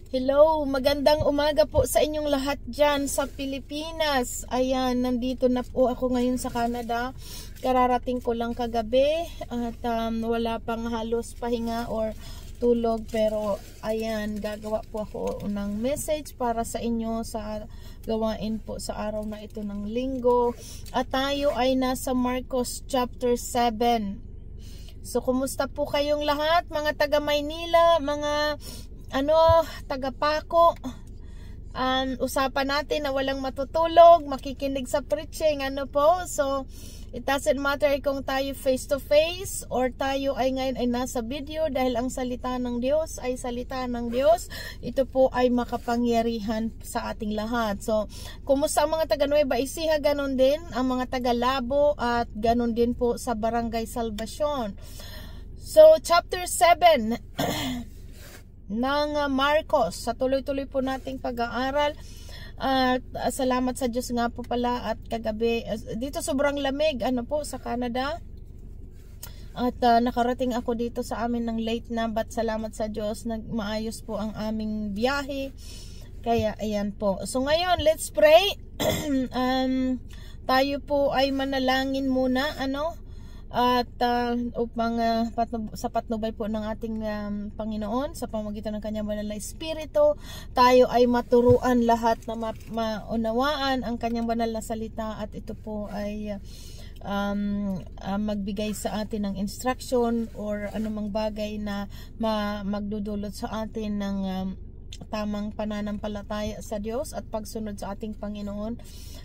Hello, magandang umaga po sa inyong lahat dyan sa Pilipinas. Ayan, nandito na po ako ngayon sa Canada. Kararating ko lang kagabi at wala pang halos pahinga or tulog. Pero ayan, gagawa po ako ng message para sa inyo sa gawain po sa araw na ito ng linggo. At tayo ay nasa Marcos chapter 7. So, kumusta po kayong lahat? Mga taga Maynila, mga taga Paco. Usapan natin na walang matutulog, makikinig sa preaching, So, it doesn't matter kung tayo face to face or tayo ay ngayon ay nasa video, dahil ang salita ng Diyos ay salita ng Diyos. Ito po ay makapangyarihan sa ating lahat. So, kumusta ang mga taga Nueva Ecija? Ganon din ang mga taga Labo at ganon din po sa Barangay Salvacion. So, chapter 7 ng Marcos, sa tuloy-tuloy po nating pag-aaral. Salamat sa Diyos nga po pala at kagabi dito sobrang lamig po sa Canada, at nakarating ako dito sa amin ng late na, but salamat sa Diyos maayos po ang aming biyahe. Kaya ayan po. So ngayon, let's pray. Tayo po ay manalangin muna at upang sa patnubay po ng ating Panginoon sa pamamagitan ng kanyang banal na Espiritu, tayo ay maturuan lahat na maunawaan ang kanyang banal na salita, at ito po ay magbigay sa atin ng instruction or anumang bagay na magdudulot sa atin ng tamang pananampalataya sa Diyos at pagsunod sa ating Panginoon,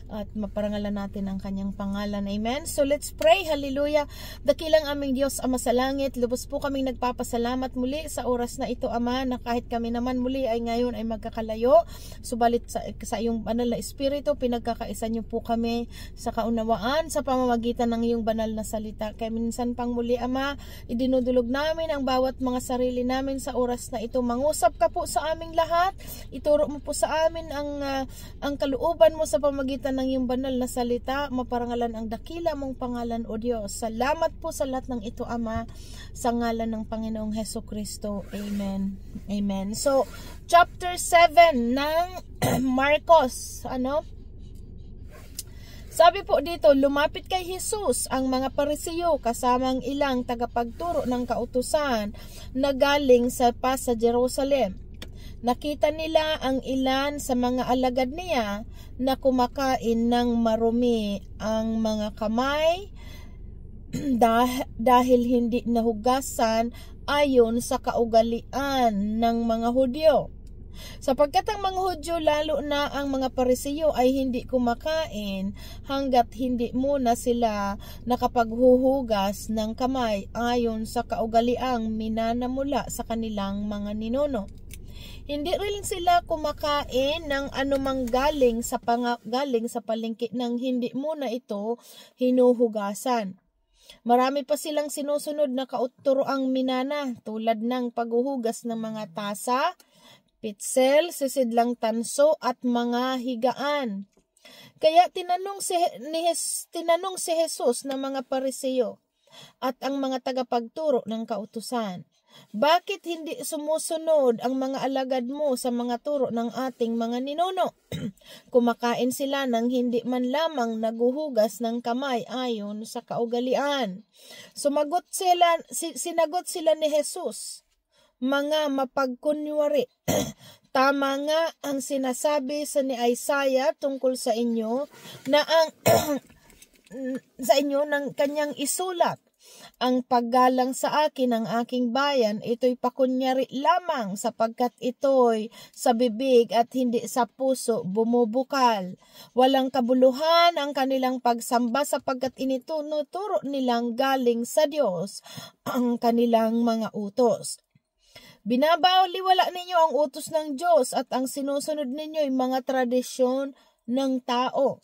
at maparangalan natin ang kanyang pangalan. Amen. So let's pray. Hallelujah. Dakilang aming Diyos, Ama sa langit, lubos po kaming nagpapasalamat muli sa oras na ito, Ama, na kahit kami naman muli ay ngayon ay magkakalayo, subalit sa iyong banal na Espiritu, pinagkakaisa niyo po kami sa kaunawaan sa pamamagitan ng iyong banal na salita. Kaya minsan pang muli, Ama, idinudulog namin ang bawat mga sarili namin sa oras na ito. Mangusap ka po sa aming lahat. Ituro mo po sa amin ang kalooban mo sa pamamagitan ng iyong banal na salita. Maparangalan ang dakila mong pangalan, O Diyos. Salamat po sa lahat ng ito, Ama, sa ngalan ng Panginoong Hesukristo. Amen. Amen. So, chapter 7 ng Marcos. Sabi po dito, lumapit kay Jesus ang mga Pariseo kasamang ilang tagapagturo ng kautusan na galing sa Jerusalem. Nakita nila ang ilan sa mga alagad niya na kumakain ng marumi ang mga kamay dahil hindi nahugasan ayon sa kaugalian ng mga Hudyo. Sapagkat ang mga Hudyo, lalo na ang mga Pariseo, ay hindi kumakain hanggat hindi muna sila nakapaghuhugas ng kamay ayon sa kaugaliang minanamula sa kanilang mga ninuno. Hindi rin sila kumakain ng anumang galing sa palengke nang hindi muna ito hinuhugasan. Marami pa silang sinusunod na kauturoang minana, tulad ng paghuhugas ng mga tasa, pitsel, sisidlang tanso at mga higaan. Kaya tinanong si Jesus ng mga Pariseo at ang mga tagapagturo ng kautusan, bakit hindi sumusunod ang mga alagad mo sa mga turo ng ating mga ninuno? Kumakain sila nang hindi man lamang naguhugas ng kamay ayon sa kaugalian. Sinagot sila ni Jesus, mga mapagkunwari. Tama nga ang sinasabi sa ni Isaiah tungkol sa inyo na sa inyo ng kanyang isulat. Ang paggalang sa akin ng aking bayan, ito'y pakunyari lamang, sapagkat ito'y sa bibig at hindi sa puso bumubukal. Walang kabuluhan ang kanilang pagsamba, sapagkat initunuturo nilang galing sa Diyos ang kanilang mga utos. Binabaliwala ninyo ang utos ng Diyos at ang sinusunod ninyo ay mga tradisyon ng tao.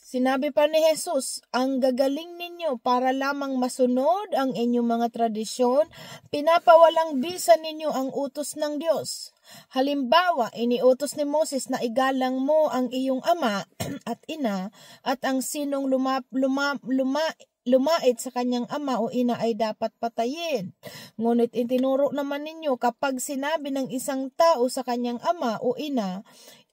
Sinabi pa ni Jesus, ang gagaling ninyo para lamang masunod ang inyong mga tradisyon, pinapawalang bisa ninyo ang utos ng Diyos. Halimbawa, iniutos ni Moses na igalang mo ang iyong ama at ina, at ang sinong lumait sa kanyang ama o ina ay dapat patayin. Ngunit itinuro naman ninyo kapag sinabi ng isang tao sa kanyang ama o ina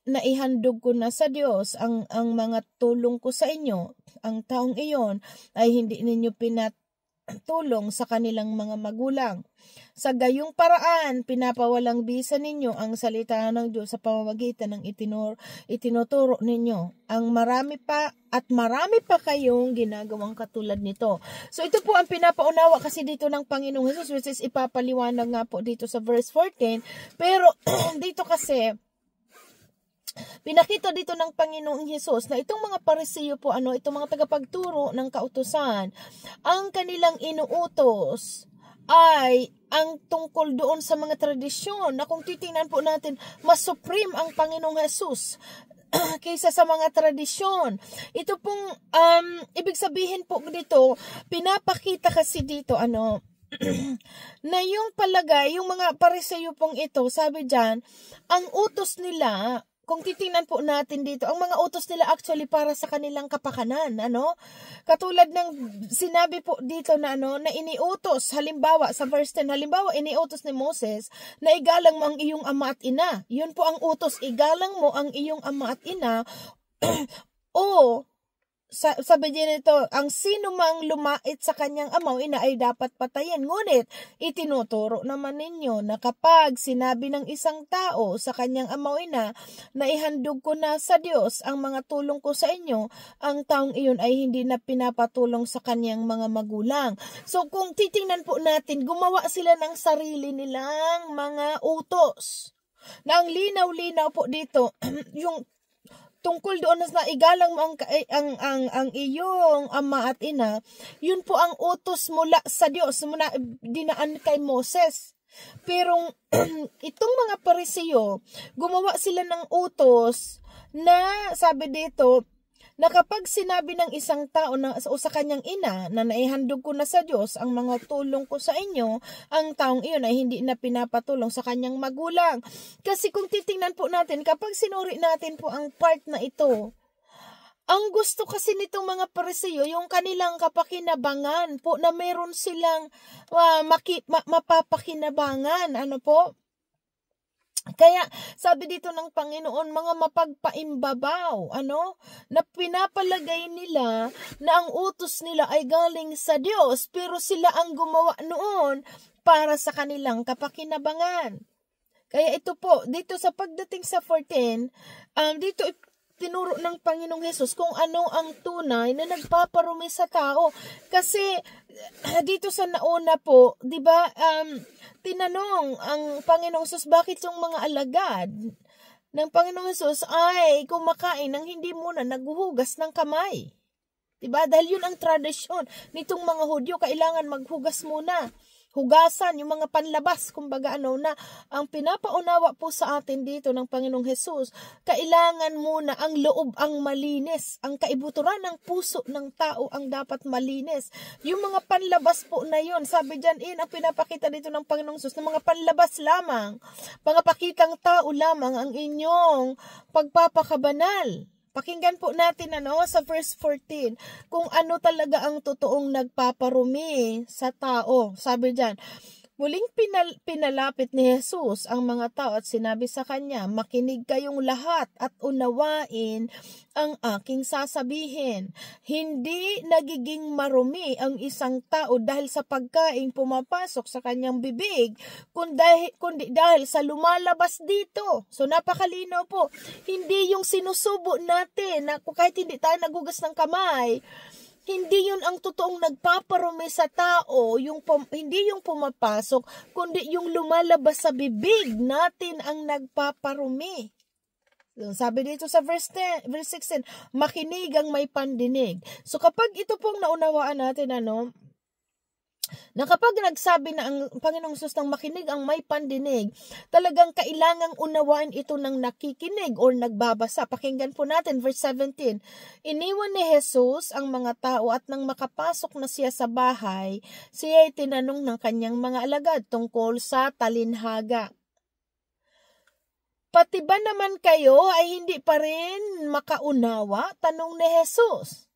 na ihandog ko na sa Diyos ang mga tulong ko sa inyo, ang taong iyon ay hindi ninyo pinatulong sa kanilang mga magulang. Sa gayong paraan, pinapawalang bisa ninyo ang salita ng Diyos sa pamamagitan ng itinuturo ninyo. Ang marami pa kayong ginagawang katulad nito. So ito po ang pinapaunawa kasi dito ng Panginoong Hesus, which is ipapaliwanag nga po dito sa verse 14. Pero dito kasi, pinakita dito ng Panginoong Hesus na itong mga Pariseo po, itong mga tagapagturo ng kautusan, ang kanilang inuutos ay ang tungkol doon sa mga tradisyon na kung titingnan po natin, mas supreme ang Panginoong Hesus kaysa sa mga tradisyon. Ito pong, ibig sabihin po dito, pinapakita kasi dito, na yung palagay, yung mga Pariseo pong ito, sabi dyan, ang utos nila, kung titingnan po natin dito, ang mga utos nila actually para sa kanilang kapakanan, Katulad ng sinabi po dito na na iniutos, halimbawa sa verse 10, halimbawa iniutos ni Moses na igalang mo ang iyong ama at ina. Yun po ang utos, igalang mo ang iyong ama at ina o sabi din nito, ang sino mang lumait sa kanyang ama o ina ay dapat patayin. Ngunit, itinuturo naman ninyo na kapag sinabi ng isang tao sa kanyang ama o ina na ihandog ko na sa Diyos ang mga tulong ko sa inyo, ang taong iyon ay hindi na pinapatulong sa kanyang mga magulang. So, kung titingnan po natin, gumawa sila ng sarili nilang mga utos. Na ang linaw-linaw po dito, yung tungkol doon na igalang mo ang iyong ama at ina, yun po ang utos mula sa Diyos, muna dinaan kay Moses. Pero itong mga Pariseo, gumawa sila ng utos na sabi dito, na kapag sinabi ng isang tao o sa kanyang ina na naihandog ko na sa Diyos ang mga tulong ko sa inyo, ang taong iyon ay hindi na pinapatulong sa kanyang magulang. Kasi kung titingnan po natin, kapag sinuri natin po ang part na ito, ang gusto kasi nitong mga Pariseo, yung kanilang kapakinabangan po na meron silang mapapakinabangan. Kaya sabi dito ng Panginoon, mga mapagpaimbabaw, na pinapalagay nila na ang utos nila ay galing sa Diyos, pero sila ang gumawa noon para sa kanilang kapakinabangan. Kaya ito po, dito sa pagdating sa 14, dito tinuro ng Panginoong Hesus kung ano ang tunay na nagpaparumi sa tao. Kasi dito sa nauna po, 'di ba, tinanong ang Panginoong Hesus bakit yung mga alagad ng Panginoong Hesus ay kumakain nang hindi muna naghuhugas ng kamay. 'Di ba? Dahil yun ang tradisyon nitong mga Hudyo, kailangan maghugas muna. Hugasan, yung mga panlabas, kumbaga na ang pinapaunawa po sa atin dito ng Panginoong Hesus, kailangan muna ang loob ang malinis, ang kaibuturan ng puso ng tao ang dapat malinis. Yung mga panlabas po na yun, sabi dyan, ang pinapakita dito ng Panginoong Hesus, ng mga panlabas lamang, pangapakitang tao lamang ang inyong pagpapakabanal. Pakinggan po natin sa verse 14 kung ano talaga ang totoong nagpaparumi sa tao. Sabi diyan, muling pinalapit ni Jesus ang mga tao at sinabi sa kanya, makinig kayong lahat at unawain ang aking sasabihin. Hindi nagiging marumi ang isang tao dahil sa pagkain pumapasok sa kanyang bibig, kundi dahil sa lumalabas dito. So napakalinaw po, hindi yung sinusubo natin na kahit hindi tayo nagugas ng kamay, hindi yun ang totoong nagpaparumi sa tao, hindi yung pumapasok, kundi yung lumalabas sa bibig natin ang nagpaparumi. Sabi dito sa verse 16, makinig ang may pandinig. So kapag ito pong naunawaan natin, na kapag nagsabi na ang Panginoong Hesus ng makinig ang may pandinig, talagang kailangang unawain ito ng nakikinig or nagbabasa. Pakinggan po natin verse 17. Iniwan ni Jesus ang mga tao at nang makapasok na siya sa bahay, siya ay tinanong ng kanyang mga alagad tungkol sa talinhaga. Pati ba naman kayo ay hindi pa rin makaunawa? Tanong ni Jesus.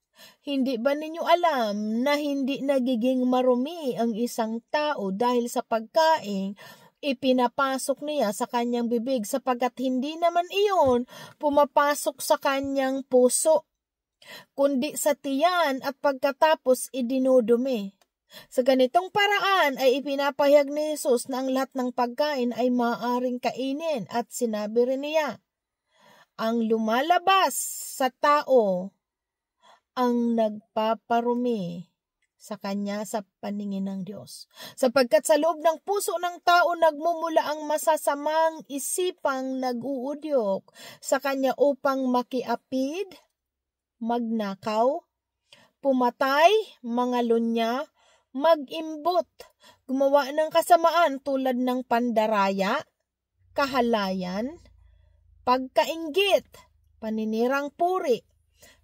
Hindi ba ninyo alam na hindi nagiging marumi ang isang tao dahil sa pagkain ipinapasok niya sa kanyang bibig, sapagkat hindi naman iyon pumapasok sa kanyang puso, kundi sa tiyan at pagkatapos idinudumi. Sa ganitong paraan ay ipinapahayag ni Jesus na ang lahat ng pagkain ay maaaring kainin, at sinabi rin niya, ang lumalabas sa tao ang nagpaparumi sa kanya sa paningin ng Diyos. Sapagkat sa loob ng puso ng tao nagmumula ang masasamang isipang nag-uudyok sa kanya upang makiapid, magnakaw, pumatay, mangalunya, mag-imbot, gumawa ng kasamaan tulad ng pandaraya, kahalayan, pagkainggit, paninirang puri,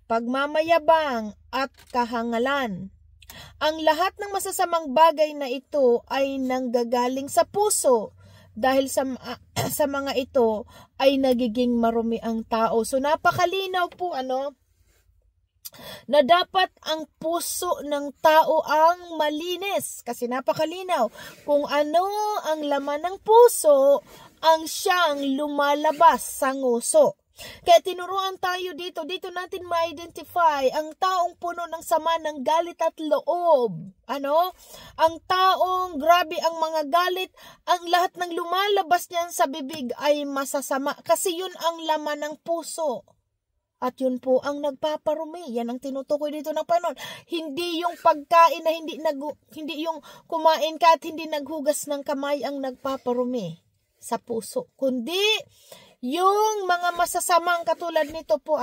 pagmamayabang at kahangalan. Ang lahat ng masasamang bagay na ito ay nanggagaling sa puso, dahil sa mga ito ay nagiging marumi ang tao. So napakalinaw po na dapat ang puso ng tao ang malinis, kasi napakalinaw kung ano ang laman ng puso ang siyang lumalabas sa nguso. Kaya tinuruan tayo dito natin ma-identify ang taong puno ng sama ng galit at loob. Ang taong grabe ang mga galit, ang lahat ng lumalabas niyan sa bibig ay masasama, kasi yun ang laman ng puso. At yun po ang nagpaparumi. Yan ang tinutukoy dito ng Panginoon. Hindi yung pagkain na hindi yung kumain ka at hindi naghugas ng kamay ang nagpaparumi sa puso, kundi yung mga masasamang katulad nito po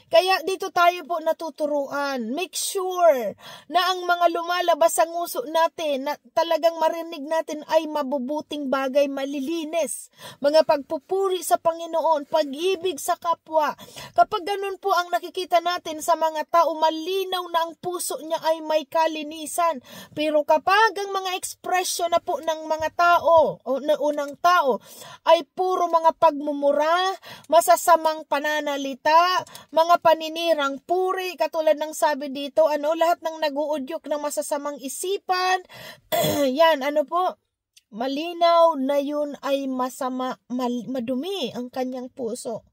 Kaya dito tayo po natuturuan. Make sure na ang mga lumalabas sa nguso natin na talagang marinig natin ay mabubuting bagay, malilinis. Mga pagpupuri sa Panginoon, pag-ibig sa kapwa. Kapag ganun po ang nakikita natin sa mga tao, malinaw na ang puso niya ay may kalinisan. Pero kapag ang mga ekspresyon na po ng mga tao o ng tao ay puro mga pagmumura, masasamang pananalita, mga paninirang puri, katulad ng sabi dito, lahat ng nag-uudyok ng masasamang isipan, yan, malinaw na yun ay masama, madumi ang kanyang puso.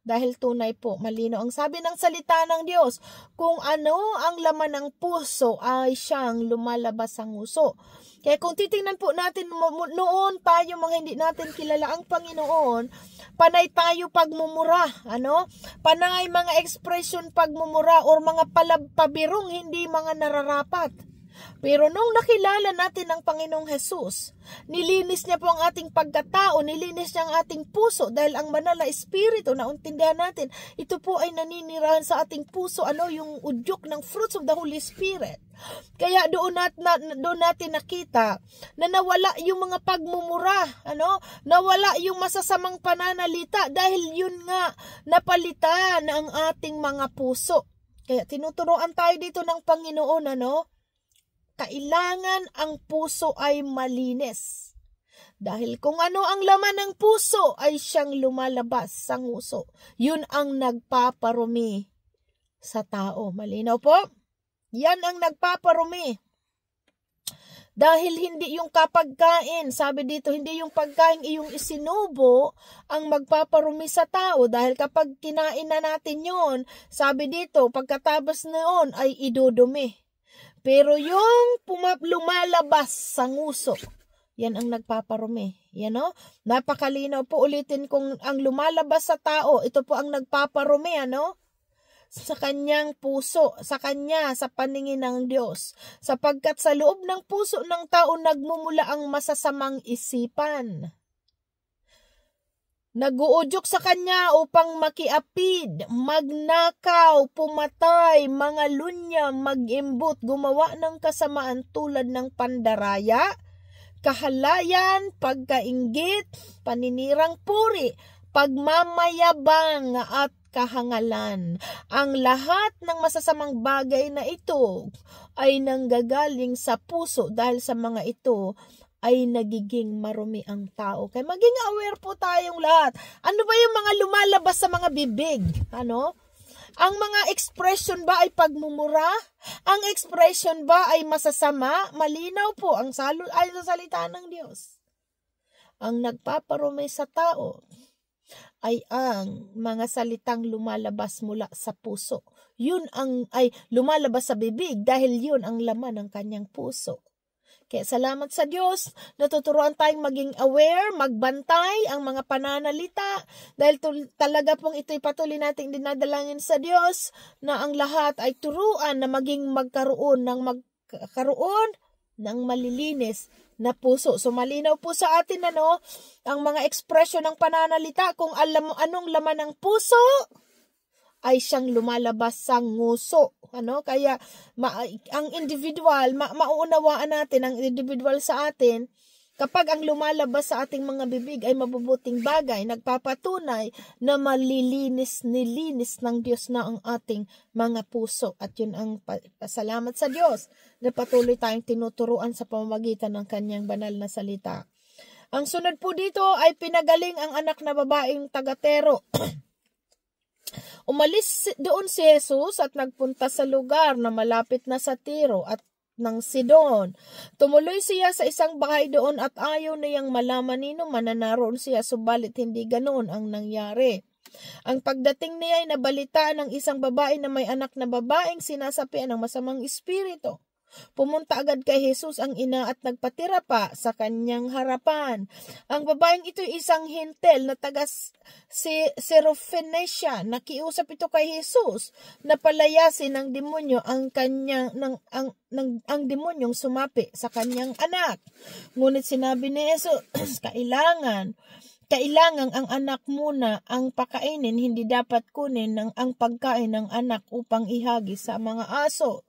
Dahil tunay po, malinaw ang sabi ng salita ng Diyos, kung ano ang laman ng puso ay siyang lumalabas sa nguso. Kaya kung titingnan po natin noon tayo mga hindi natin kilala ang Panginoon, panay tayo pagmumura, panay mga expression pagmumura or mga pabirong hindi mga nararapat. Pero nung nakilala natin ang Panginoong Jesus, nilinis niya po ang ating pagkatao, nilinis niya ang ating puso dahil ang banal na espiritu, nauntindihan natin, ito po ay naninirahan sa ating puso, yung udyok ng fruits of the Holy Spirit. Kaya doon natin nakita na nawala yung mga pagmumura, nawala yung masasamang pananalita dahil yun nga napalitan ang ating mga puso. Kaya tinuturuan tayo dito ng Panginoon, kailangan ang puso ay malinis. Dahil kung ano ang laman ng puso ay siyang lumalabas sa nguso. Yun ang nagpaparumi sa tao. Malinaw po? Yan ang nagpaparumi. Dahil hindi yung kapagkain, sabi dito, hindi yung pagkain iyong isinubo ang magpaparumi sa tao. Dahil kapag kinain na natin yon, sabi dito, pagkatapos noon ay idudumi. Pero yung lumalabas sa nguso, yan ang nagpaparumi. Napakalinaw po, ulitin kung ang lumalabas sa tao, ito po ang nagpaparumi, sa kanyang puso, sa kanya, sa paningin ng Diyos. Sapagkat sa loob ng puso ng tao nagmumula ang masasamang isipan. Nag-uudyok sa kanya upang makiapid, magnakaw, pumatay, mangalunya, mag-imbot, gumawa ng kasamaan tulad ng pandaraya, kahalayan, pagkainggit, paninirang puri, pagmamayabang at kahangalan. Ang lahat ng masasamang bagay na ito ay nanggagaling sa puso, dahil sa mga ito ay nagiging marumi ang tao. Kaya maging aware po tayong lahat. Ano ba yung mga lumalabas sa mga bibig? Ang mga expression ba ay pagmumura? Ang expression ba ay masasama? Malinaw po ang ayon sa salita ng Diyos. Ang nagpaparumi sa tao ay ang mga salitang lumalabas mula sa puso. Yun ay lumalabas sa bibig dahil yun ang laman ng kanyang puso. Kaya salamat sa Diyos, natuturuan tayong maging aware, magbantay ang mga pananalita dahil talaga pong ito'y patuloy nating dinadalangin sa Diyos na ang lahat ay turuan na magkaroon ng malilinis na puso. So malinaw po sa atin ang mga ekspresyon ng pananalita kung alam mo anong laman ng puso ay siyang lumalabas sa nguso. Kaya ang individual, mauunawaan natin ang individual sa atin kapag ang lumalabas sa ating mga bibig ay mabubuting bagay, nagpapatunay na nilinis ng Diyos na ang ating mga puso. At yun ang pasalamat sa Diyos na patuloy tayong tinuturuan sa pamamagitan ng kanyang banal na salita. Ang sunod po dito ay pinagaling ang anak na babaeng taga-Tero. Umalis doon si Jesus at nagpunta sa lugar na malapit na sa Tiro at ng Sidon. Tumuloy siya sa isang bahay doon at ayaw niyang malaman nino man na naroon siya, subalit hindi ganoon ang nangyari. Ang pagdating niya ay nabalitaan ng isang babae na may anak na babaeng sinasapian ng masamang espiritu. Pumunta agad kay Jesus ang ina at nagpatira pa sa kanyang harapan. Ang babaeng ito ay isang hintel na taga Syrophoenicia. Nakiusap ito kay Jesus na palayasin ng demonyo ang demonyong sumapi sa kanyang anak. Ngunit sinabi ni Jesus, kailangan ang anak muna ang pakainin, hindi dapat kunin ang pagkain ng anak upang ihagi sa mga aso.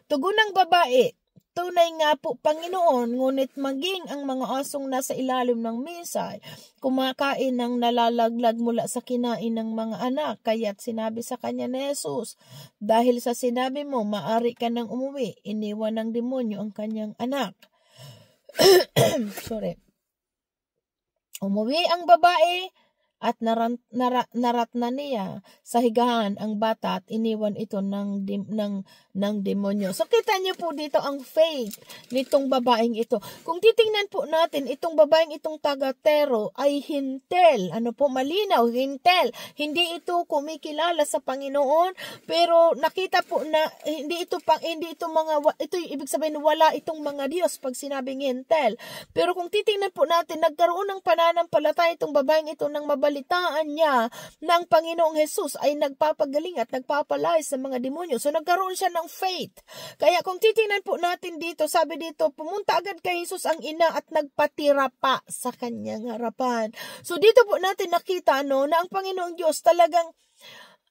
Tugon ng babae, tunay nga po Panginoon, ngunit maging ang mga asong nasa ilalim ng mesa kumakain ng nalalaglag mula sa kinain ng mga anak. Kaya't sinabi sa kanya ni Jesus, dahil sa sinabi mo, maaari ka nang umuwi, iniwan ng demonyo ang kanyang anak. Umuwi ang babae at naratna niya sa higahan ang bata at iniwan ito ng demonyo. So kita niyo po dito ang faith nitong babaeng ito. Kung titingnan po natin, itong babaeng itong taga-Tero ay hintel. Malinaw, hintel. Hindi ito kumikilala sa Panginoon, pero nakita po na ito ibig sabihin wala itong mga Diyos pag sinabing hintel. Pero kung titingnan po natin, nagkaroon ng pananampalataya itong babaeng ito nang mabalitaan niya na ang Panginoong Jesus ay nagpapagaling at nagpapalayas sa mga demonyo. So nagkaroon siya ng faith. Kaya kung titingnan po natin dito, sabi dito, pumunta agad kay Jesus ang ina at nagpatira pa sa kanyang harapan. So dito po natin nakita na ang Panginoong Diyos talagang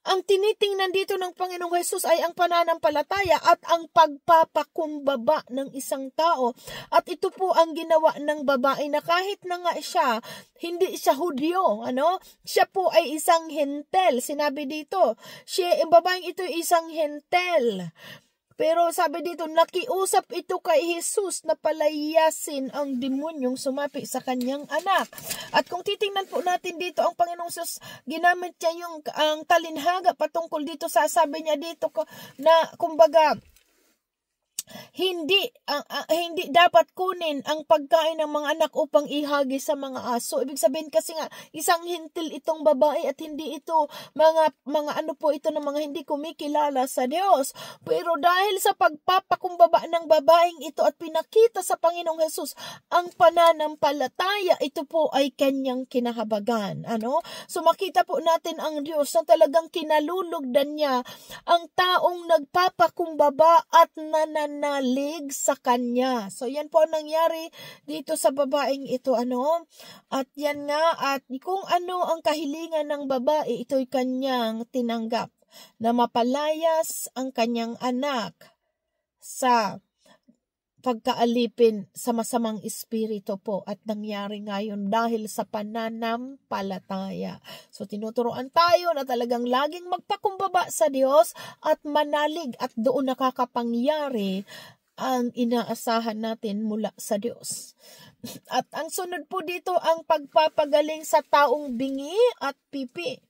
ang tinitingnan dito ng Panginoong Jesus ay ang pananampalataya at ang pagpapakumbaba ng isang tao. At ito po ang ginawa ng babae na kahit na nga siya, hindi siya Hudyo, siya po ay isang hentel. Sinabi dito, ang babaeng ito ay isang hentel. Pero sabi dito, nakiusap ito kay Jesus na palayasin ang demonyong sumapi sa kanyang anak. At kung titingnan po natin dito, ang Panginoong Jesus, ginamit niya ang talinhaga patungkol dito sa sabi niya dito na kumbaga, hindi dapat kunin ang pagkain ng mga anak upang ihagi sa mga aso. Ibig sabihin kasi nga isang hintil itong babae at hindi ito mga ito ng mga hindi kumikilala sa Diyos. Pero dahil sa pagpapakumbaba ng babaeng ito at pinakita sa Panginoong Jesus ang pananampalataya, ito po ay kanyang kinahabagan. So makita po natin ang Diyos na talagang kinalulugdan niya ang taong nagpapakumbaba at nananalig sa kanya. So yan po ang nangyari dito sa babaeng ito. At yan nga, at kung ano ang kahilingan ng babae, ito'y kanyang tinanggap na mapalayas ang kanyang anak sa pagkaalipin sa masamang espiritu po, at nangyari ngayon dahil sa pananampalataya. So tinuturuan tayo na talagang laging magpakumbaba sa Diyos at manalig, at doon nakakapangyari ang inaasahan natin mula sa Diyos. At ang sunod po dito ang pagpapagaling sa taong bingi at pipi.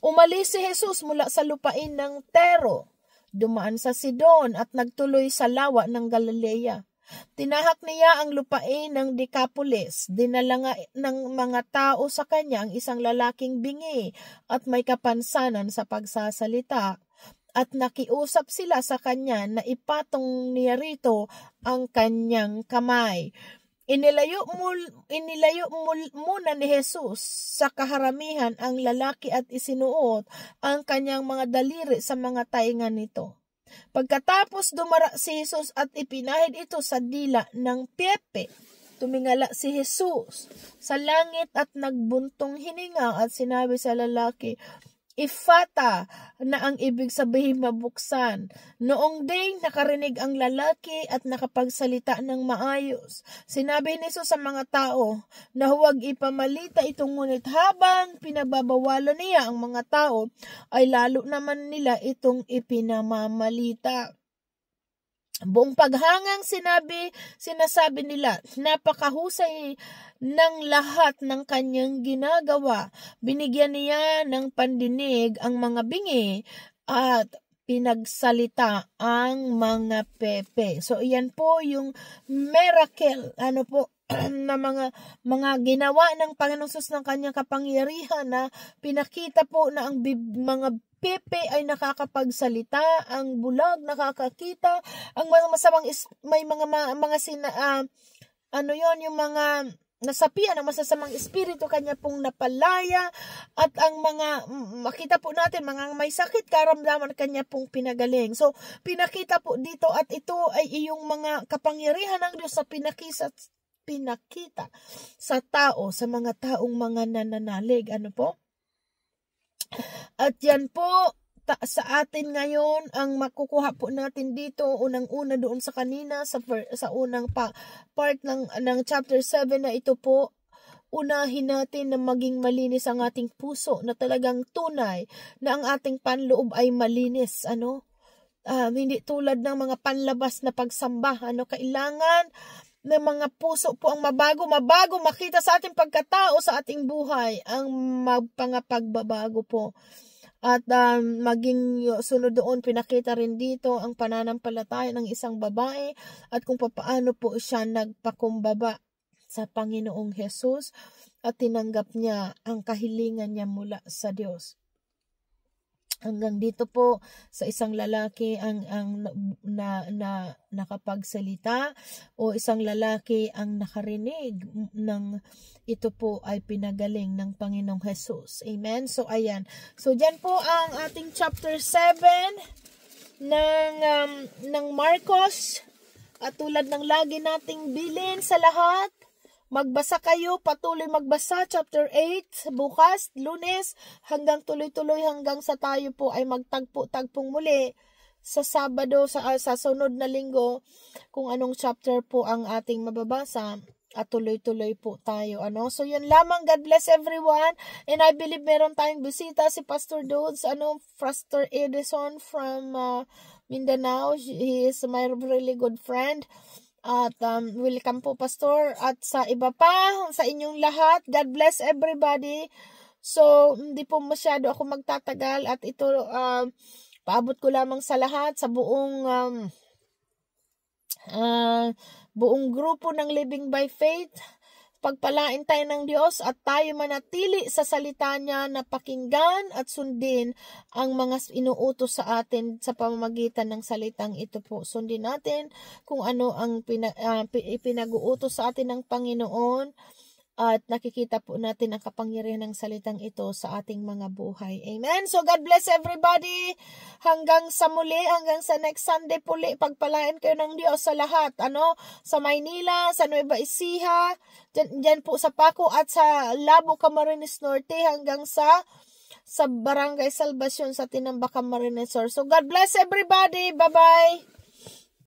Umalis si Jesus mula sa lupain ng Tero, dumaan sa Sidon at nagtuloy sa lawa ng Galilea. Tinahak niya ang lupain ng Decapolis. Dinala nga ng mga tao sa kanya ang isang lalaking bingi at may kapansanan sa pagsasalita. At nakiusap sila sa kanya na ipatong niya rito ang kanyang kamay. Inilayo muna ni Jesus sa kaharamihan ang lalaki at isinuot ang kanyang mga daliri sa mga tainga nito. Pagkatapos dumara si Jesus at ipinahid ito sa dila ng piyepe, tumingala si Jesus sa langit at nagbuntong hininga at sinabi sa lalaki, Ifata, na ang ibig sabihin mabuksan. Noong day, nakarinig ang lalaki at nakapagsalita ng maayos. Sinabi ni Jesus sa mga tao na huwag ipamalita itong ngunit habang pinababawalan niya ang mga tao, ay lalo naman nila itong ipinamamalita. Buong paghangang sinasabi nila, napakahusay ng lahat ng kanyang ginagawa. Binigyan niya ng pandinig ang mga bingi at pinagsalita ang mga pepe. So, iyan po yung miracle, na mga ginawa ng Panginoon Sus ng kanyang kapangyarihan na pinakita po na ang mga pepe ay nakakapagsalita, ang bulag nakakakita, ang mga masamang may mga yung mga nasapian ng masasamang espiritu kanya pong napalaya, at ang mga makita po natin mga may sakit karamdaman kanya pong pinagaling. So pinakita po dito at ito ay iyong mga kapangyarihan ng Diyos sa pinakita sa tao, sa mga taong mga nananalig. At yan po sa atin ngayon ang makukuha po natin dito unang-una doon sa kanina sa unang part ng chapter 7 na ito po. Unahin natin na maging malinis ang ating puso, na talagang tunay na ang ating panloob ay malinis. Hindi tulad ng mga panlabas na pagsamba. Kailangan ng mga puso po ang mabago makita sa ating pagkatao, sa ating buhay, ang pagbabago po. At maging sunod doon, pinakita rin dito ang pananampalataya ng isang babae at kung paano po siya nagpakumbaba sa Panginoong Jesus at tinanggap niya ang kahilingan niya mula sa Diyos. Hanggang dito po sa isang lalaki ang nakapagsalita o isang lalaki ang nakarinig ng ito po ay pinagaling ng Panginoong Jesus. Amen. So ayan. So diyan po ang ating chapter 7 ng Marcos. At tulad ng lagi nating bilin sa lahat, magbasa kayo, patuloy magbasa, chapter 8, bukas, Lunes, hanggang tuloy-tuloy hanggang sa tayo po ay magtagpo-tagpong muli sa Sabado, sa sunod na linggo, kung anong chapter po ang ating mababasa, at tuloy-tuloy po tayo. So yun lamang, God bless everyone, and I believe meron tayong bisita, si Pastor Dudes, Pastor Edison from Mindanao. He is my really good friend. At welcome po, Pastor. At sa iba pa, sa inyong lahat, God bless everybody. So, hindi po masyado ako magtatagal. At ito, paabot ko lamang sa lahat, sa buong grupo ng Living by Faith. Pagpalain tayo ng Diyos at tayo manatili sa salita niya na pakinggan at sundin ang mga inuutos sa atin sa pamamagitan ng salitang ito po. Sundin natin kung ano ang pinag-uutos sa atin ng Panginoon, at nakikita po natin ang kapangyarihan ng salitang ito sa ating mga buhay. Amen. So God bless everybody. Hanggang sa muli, hanggang sa next Sunday puli, pagpalain kayo ng Diyos sa lahat. Sa Maynila, sa Nueva Ecija, dyan po sa Paco at sa Labo, Camarines Norte, hanggang sa Barangay Salvacion sa Tinamba, Camarines Sur. So God bless everybody. Bye-bye.